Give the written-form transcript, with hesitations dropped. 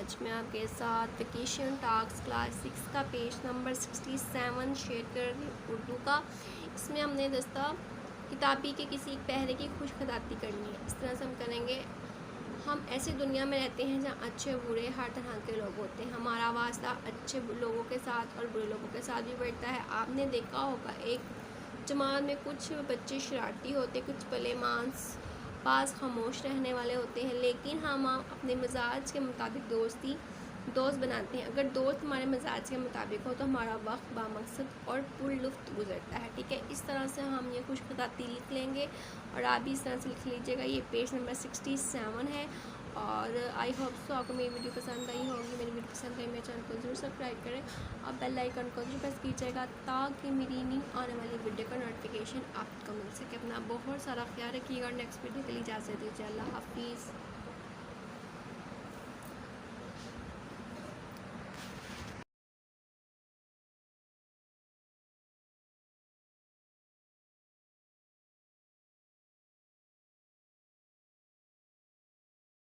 आज मैं आपके साथ वेकेशन टास्क क्लास 6 का पेज नंबर 67 शेयर कर रही हूँ उर्दू का। इसमें हमने दस्ता किताबी के किसी एक पहरे की खुशखदाती करनी है। इस तरह से हम करेंगे। हम ऐसी दुनिया में रहते हैं जहाँ अच्छे बुरे हर तरह के लोग होते हैं। हमारा वास्ता अच्छे लोगों के साथ और बुरे लोगों के साथ भी बढ़ता है। आपने देखा होगा एक जमात में कुछ बच्चे शरारती होते, कुछ भले मांस पास खामोश रहने वाले होते हैं, लेकिन हम अपने मिजाज के मुताबिक दोस्त बनाते हैं। अगर दोस्त हमारे मिजाज के मुताबिक हो तो हमारा वक्त बामकसद और पुरलुफ्त गुजरता है। ठीक है, इस तरह से हम ये खुशखदाती लिख लेंगे और आप भी इस तरह से लिख लीजिएगा। ये पेज नंबर 67 है और आई होप सो आपको मेरी वीडियो पसंद आई होगी। मेरी वीडियो पसंद आई मेरे चैनल को ज़रूर सब्सक्राइब करें और बेल आइकन को जरूर प्रेस कीजिएगा ताकि मेरी न्यू आने वाली वीडियो का नोटिफिकेशन आपको मिल सके। अपना बहुत सारा ख्याल रखिएगा और नेक्स्ट वीडियो के लिए इजाज़त दीजिए। अल्लाह हाफिज़।